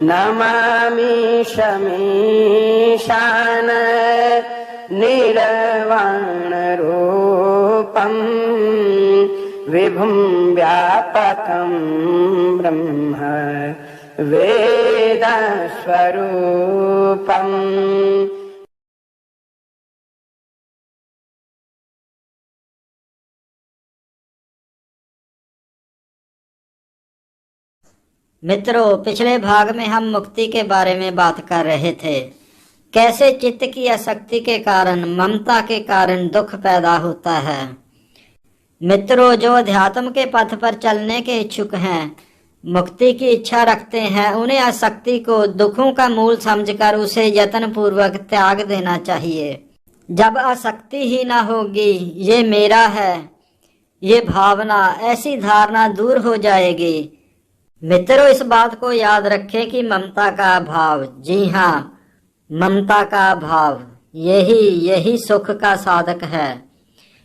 नमामि शमीशान निर्वाणरूपं विभुं व्यापकं ब्रह्म वेदस्वरूपम्। मित्रों, पिछले भाग में हम मुक्ति के बारे में बात कर रहे थे। कैसे चित्त की आसक्ति के कारण, ममता के कारण दुख पैदा होता है। मित्रों, जो अध्यात्म के पथ पर चलने के इच्छुक हैं, मुक्ति की इच्छा रखते हैं, उन्हें आसक्ति को दुखों का मूल समझकर उसे यत्न पूर्वक त्याग देना चाहिए। जब आसक्ति ही ना होगी, ये मेरा है, ये भावना, ऐसी धारणा दूर हो जाएगी। मित्रों, इस बात को याद रखें कि ममता का अभाव, जी हाँ, ममता का अभाव यही सुख का साधक है।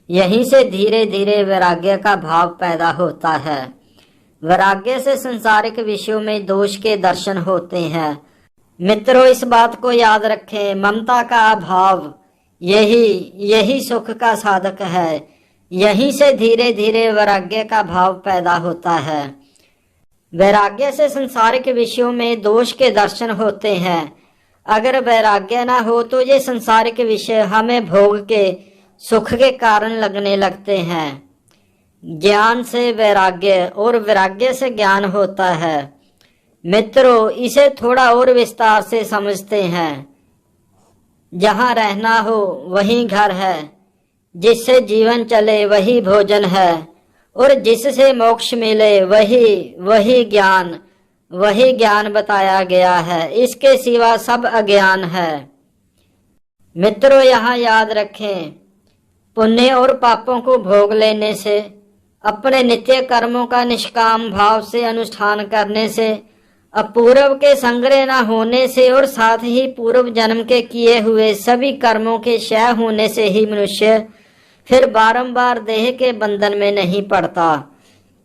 यहीं से धीरे धीरे वैराग्य का भाव पैदा होता है। वैराग्य से संसारिक विषयों में दोष के दर्शन होते हैं। मित्रों, इस बात को याद रखें, ममता का अभाव यही सुख का साधक है। यहीं से धीरे धीरे वैराग्य का भाव पैदा होता है। वैराग्य से संसारिक विषयों में दोष के दर्शन होते हैं। अगर वैराग्य ना हो तो ये संसारिक विषय हमें भोग के सुख के कारण लगने लगते हैं। ज्ञान से वैराग्य और वैराग्य से ज्ञान होता है। मित्रों, इसे थोड़ा और विस्तार से समझते हैं। जहाँ रहना हो वहीं घर है, जिससे जीवन चले वही भोजन है, और जिससे मोक्ष मिले वही ज्ञान बताया गया है। इसके सिवा सब अज्ञान है। मित्रों, यहाँ याद रखें, पुण्य और पापों को भोग लेने से, अपने नित्य कर्मों का निष्काम भाव से अनुष्ठान करने से, अपूर्व के संग्रह न होने से और साथ ही पूर्व जन्म के किए हुए सभी कर्मों के क्षय होने से ही मनुष्य फिर बारंबार देह के बंधन में नहीं पड़ता।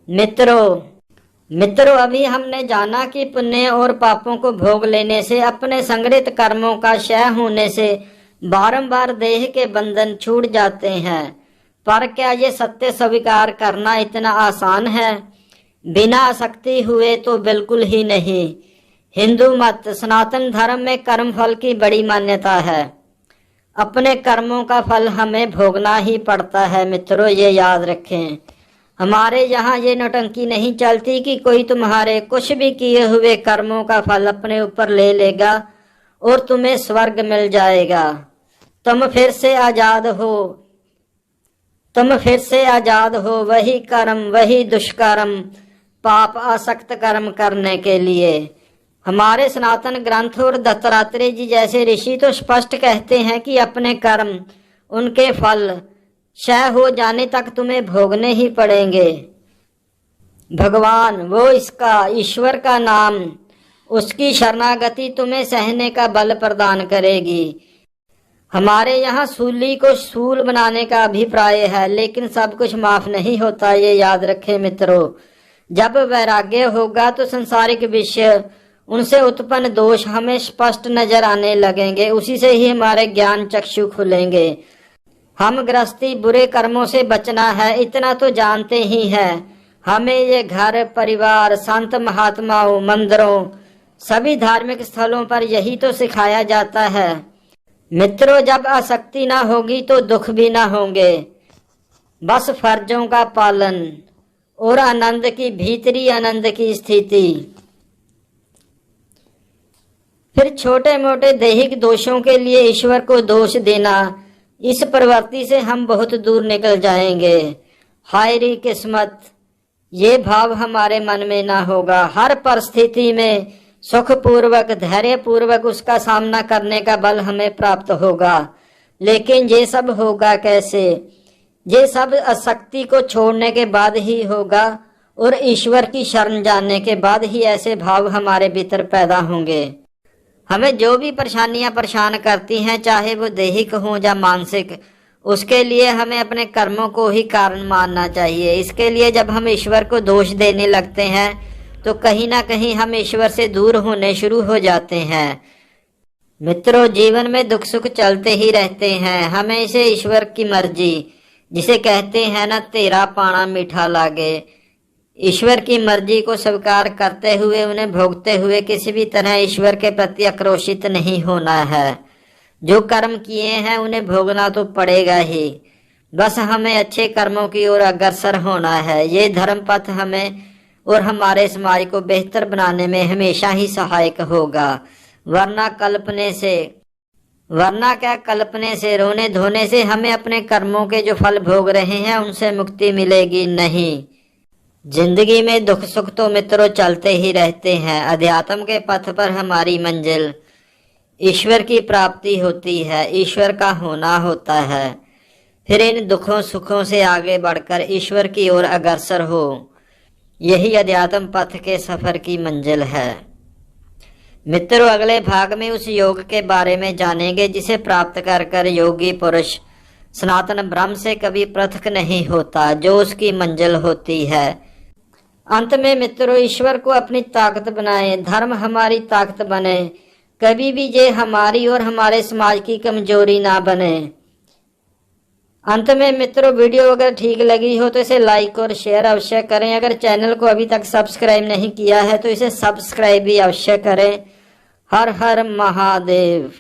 मित्रों, अभी हमने जाना कि पुण्य और पापों को भोग लेने से, अपने संग्रहित कर्मों का क्षय होने से बारंबार देह के बंधन छूट जाते हैं। पर क्या ये सत्य स्वीकार करना इतना आसान है? बिना आसक्ति हुए तो बिल्कुल ही नहीं। हिंदू मत, सनातन धर्म में कर्म फल की बड़ी मान्यता है। अपने कर्मों का फल हमें भोगना ही पड़ता है। मित्रों, ये याद रखें, हमारे यहाँ ये नौटंकी नहीं चलती कि कोई तुम्हारे कुछ भी किए हुए कर्मों का फल अपने ऊपर ले लेगा और तुम्हें स्वर्ग मिल जाएगा। तुम फिर से आजाद हो वही कर्म, वही दुष्कर्म, पाप आसक्त कर्म करने के लिए। हमारे सनातन ग्रंथ और दत्तात्रेय जी जैसे ऋषि तो स्पष्ट कहते हैं कि अपने कर्म, उनके फल क्षय हो जाने तक तुम्हें भोगने ही पड़ेंगे। भगवान, वो इसका ईश्वर का नाम, उसकी शरणागति तुम्हें सहने का बल प्रदान करेगी। हमारे यहाँ सूली को सूल बनाने का अभिप्राय है, लेकिन सब कुछ माफ नहीं होता, ये याद रखें मित्रों। जब वैराग्य होगा तो संसारिक विषय, उनसे उत्पन्न दोष हमें स्पष्ट नजर आने लगेंगे। उसी से ही हमारे ज्ञान चक्षु खुलेंगे। हम गृहस्थी बुरे कर्मों से बचना है, इतना तो जानते ही हैं। हमें ये घर परिवार, संत महात्माओं, मंदिरों, सभी धार्मिक स्थलों पर यही तो सिखाया जाता है। मित्रों, जब आसक्ति ना होगी तो दुख भी ना होंगे। बस फर्जों का पालन और आनंद की, भीतरी आनंद की स्थिति। फिर छोटे मोटे दैहिक दोषों के लिए ईश्वर को दोष देना, इस प्रवृत्ति से हम बहुत दूर निकल जाएंगे। हाय री किस्मत, ये भाव हमारे मन में ना होगा। हर परिस्थिति में सुखपूर्वक, धैर्यपूर्वक उसका सामना करने का बल हमें प्राप्त होगा। लेकिन ये सब होगा कैसे? ये सब आसक्ति को छोड़ने के बाद ही होगा और ईश्वर की शरण जानने के बाद ही ऐसे भाव हमारे भीतर पैदा होंगे। हमें जो भी परेशानियां परेशान करती हैं, चाहे वो दैहिक हो या मानसिक, उसके लिए हमें अपने कर्मों को ही कारण मानना चाहिए। इसके लिए जब हम ईश्वर को दोष देने लगते हैं तो कहीं ना कहीं हम ईश्वर से दूर होने शुरू हो जाते हैं। मित्रों, जीवन में दुख सुख चलते ही रहते हैं। हमें इसे ईश्वर की मर्जी, जिसे कहते हैं ना, तेरा पाना मीठा लागे, ईश्वर की मर्जी को स्वीकार करते हुए, उन्हें भोगते हुए किसी भी तरह ईश्वर के प्रति आक्रोशित नहीं होना है। जो कर्म किए हैं उन्हें भोगना तो पड़ेगा ही, बस हमें अच्छे कर्मों की ओर अग्रसर होना है। ये धर्म पथ हमें और हमारे समाज को बेहतर बनाने में हमेशा ही सहायक होगा। वरना कल्पने से रोने धोने से हमें अपने कर्मों के जो फल भोग रहे हैं उनसे मुक्ति मिलेगी नहीं। जिंदगी में दुख सुख तो मित्रों चलते ही रहते हैं। अध्यात्म के पथ पर हमारी मंजिल ईश्वर की प्राप्ति होती है, ईश्वर का होना होता है। फिर इन दुखों सुखों से आगे बढ़कर ईश्वर की ओर अग्रसर हो, यही अध्यात्म पथ के सफर की मंजिल है। मित्रों, अगले भाग में उस योग के बारे में जानेंगे जिसे प्राप्त कर योगी पुरुष सनातन ब्रह्म से कभी पृथक नहीं होता, जो उसकी मंजिल होती है। अंत में मित्रों, ईश्वर को अपनी ताकत बनाए, धर्म हमारी ताकत बने, कभी भी ये हमारी और हमारे समाज की कमजोरी ना बने। अंत में मित्रों, वीडियो अगर ठीक लगी हो तो इसे लाइक और शेयर अवश्य करें। अगर चैनल को अभी तक सब्सक्राइब नहीं किया है तो इसे सब्सक्राइब भी अवश्य करें। हर हर महादेव।